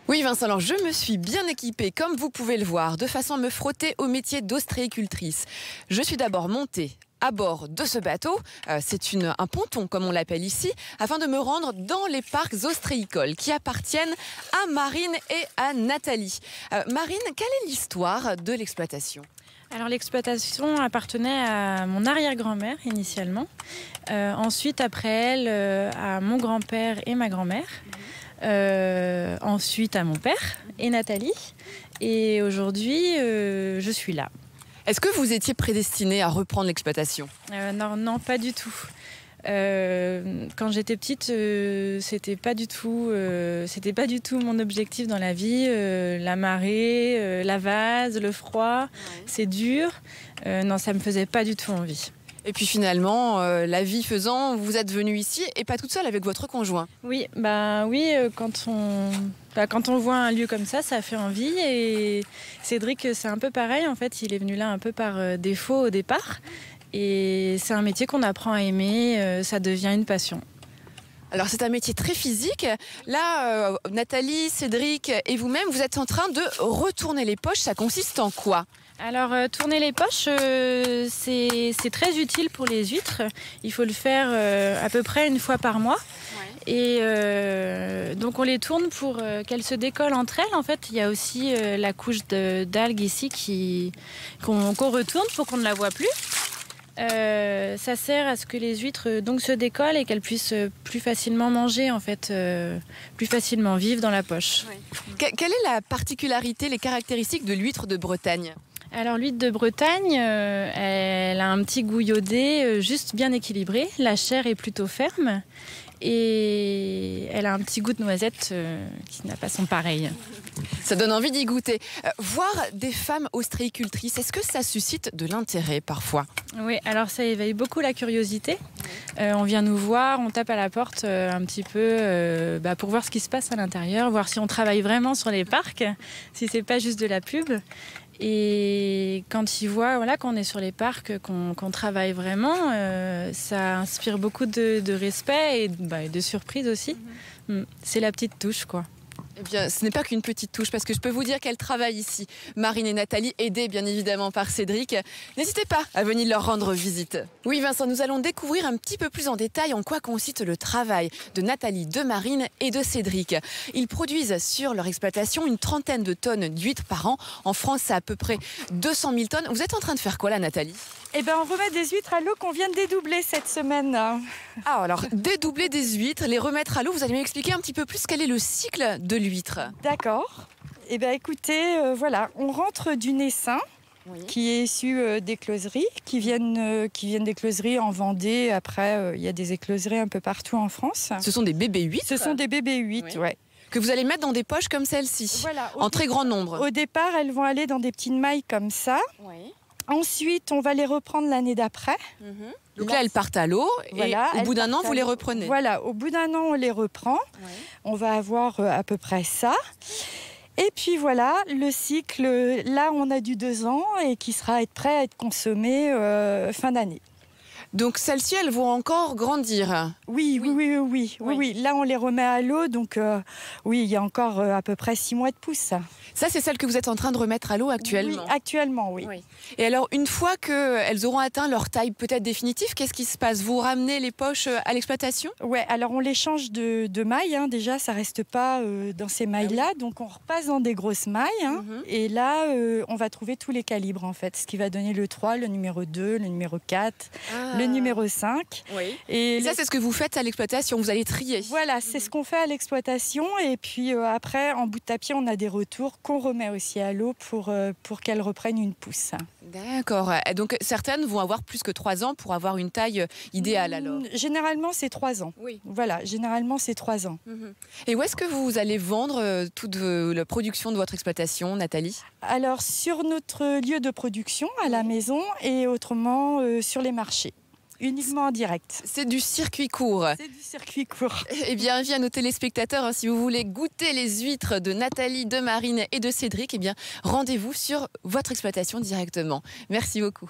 Oui Vincent, alors je me suis bien équipée, comme vous pouvez le voir, de façon à me frotter au métier d'ostréicultrice. Je suis d'abord montée à bord de ce bateau, c'est un ponton comme on l'appelle ici, afin de me rendre dans les parcs ostréicoles qui appartiennent à Marine et à Nathalie. Marine, quelle est l'histoire de l'exploitation ? Alors l'exploitation appartenait à mon arrière-grand-mère initialement, ensuite après elle à mon grand-père et ma grand-mère, ensuite à mon père et Nathalie, et aujourd'hui je suis là. Est-ce que vous étiez prédestinée à reprendre l'exploitation ? Non, pas du tout. Quand j'étais petite, c'était pas du tout mon objectif dans la vie. La marée, la vase, le froid, c'est dur. Non, ça me faisait pas du tout envie. Et puis finalement, la vie faisant, vous êtes venue ici et pas toute seule avec votre conjoint. Oui, quand on voit un lieu comme ça fait envie. Et Cédric, c'est un peu pareil. En fait, il est venu là un peu par défaut au départ. Et c'est un métier qu'on apprend à aimer, ça devient une passion. Alors c'est un métier très physique. Là, Nathalie, Cédric et vous-même, vous êtes en train de retourner les poches. Ça consiste en quoi ? Alors tourner les poches, c'est très utile pour les huîtres. Il faut le faire à peu près une fois par mois. Ouais. Et donc on les tourne pour qu'elles se décollent entre elles. En fait, il y a aussi la couche d'algues ici qu'on retourne pour qu'on ne la voit plus. Ça sert à ce que les huîtres donc se décollent et qu'elles puissent plus facilement manger, en fait, plus facilement vivre dans la poche. Oui. Quelle est la particularité, les caractéristiques de l'huître de Bretagne ? Alors l'huître de Bretagne, elle a un petit goût iodé, juste bien équilibré. La chair est plutôt ferme et elle a un petit goût de noisette qui n'a pas son pareil. Ça donne envie d'y goûter. Voir des femmes ostréicultrices, est-ce que ça suscite de l'intérêt parfois ? Oui, alors ça éveille beaucoup la curiosité. On vient nous voir, on tape à la porte un petit peu pour voir ce qui se passe à l'intérieur, voir si on travaille vraiment sur les parcs, si c'est pas juste de la pub. Et quand ils voient qu'on est sur les parcs, qu'on travaille vraiment, ça inspire beaucoup de respect et de surprise aussi. C'est la petite touche, quoi. Eh bien, ce n'est pas qu'une petite touche, parce que je peux vous dire qu'elles travaillent ici. Marine et Nathalie, aidées bien évidemment par Cédric. N'hésitez pas à venir leur rendre visite. Oui Vincent, nous allons découvrir un petit peu plus en détail en quoi consiste le travail de Nathalie, de Marine et de Cédric. Ils produisent sur leur exploitation une trentaine de tonnes d'huîtres par an. En France, c'est à peu près 200 000 tonnes. Vous êtes en train de faire quoi là, Nathalie ? Eh bien, on remet des huîtres à l'eau qu'on vient de dédoubler cette semaine. Ah, alors, dédoubler des huîtres, les remettre à l'eau, vous allez m'expliquer un petit peu plus quel est le cycle de l'huître. D'accord. Eh bien, écoutez, voilà, on rentre du naissin. Oui. Qui est issu d'écloseries, qui viennent d'écloseries en Vendée. Après, il y a des écloseries un peu partout en France. Ce sont des bébés huîtres ? Ce sont des bébés huîtres, oui. Ouais. Que vous allez mettre dans des poches comme celle-ci, voilà, en très grand nombre. Au départ, elles vont aller dans des petites mailles comme ça. Oui. Ensuite, on va les reprendre l'année d'après. Donc là, elles partent à l'eau voilà, et au bout d'un an, vous les reprenez. Voilà, au bout d'un an, on les reprend. Ouais. On va avoir à peu près ça. Et puis voilà, le cycle, là, on a du 2 ans et qui sera prêt à être consommé fin d'année. Donc celles-ci, elles vont encore grandir. Oui. Là, on les remet à l'eau, donc oui, il y a encore à peu près 6 mois de pousse. Ça, c'est celle que vous êtes en train de remettre à l'eau actuellement ? Oui, actuellement, oui. Et alors, une fois qu'elles auront atteint leur taille peut-être définitive, qu'est-ce qui se passe ? Vous ramenez les poches à l'exploitation ? Oui, alors on les change de mailles. Hein. Déjà, ça ne reste pas dans ces mailles-là. Donc, on repasse dans des grosses mailles. Hein. Et là, on va trouver tous les calibres, en fait. Ce qui va donner le 3, le numéro 2, le numéro 4, le numéro 5. Oui. Et ça, c'est ce que vous faites à l'exploitation. Vous allez trier. Voilà, c'est ce qu'on fait à l'exploitation. Et puis après, en bout de tapis, on a des retours qu'on remet aussi à l'eau pour qu'elles reprennent une pousse. D'accord. Donc certaines vont avoir plus que 3 ans pour avoir une taille idéale alors ? Généralement, c'est 3 ans. Oui. Voilà, généralement, c'est 3 ans. Et où est-ce que vous allez vendre toute la production de votre exploitation, Nathalie ? Alors, sur notre lieu de production, à la maison, et autrement sur les marchés. Uniquement en direct. C'est du circuit court. C'est du circuit court. Eh bien, avis à nos téléspectateurs, si vous voulez goûter les huîtres de Nathalie, de Marine et de Cédric, eh bien, rendez-vous sur votre exploitation directement. Merci beaucoup.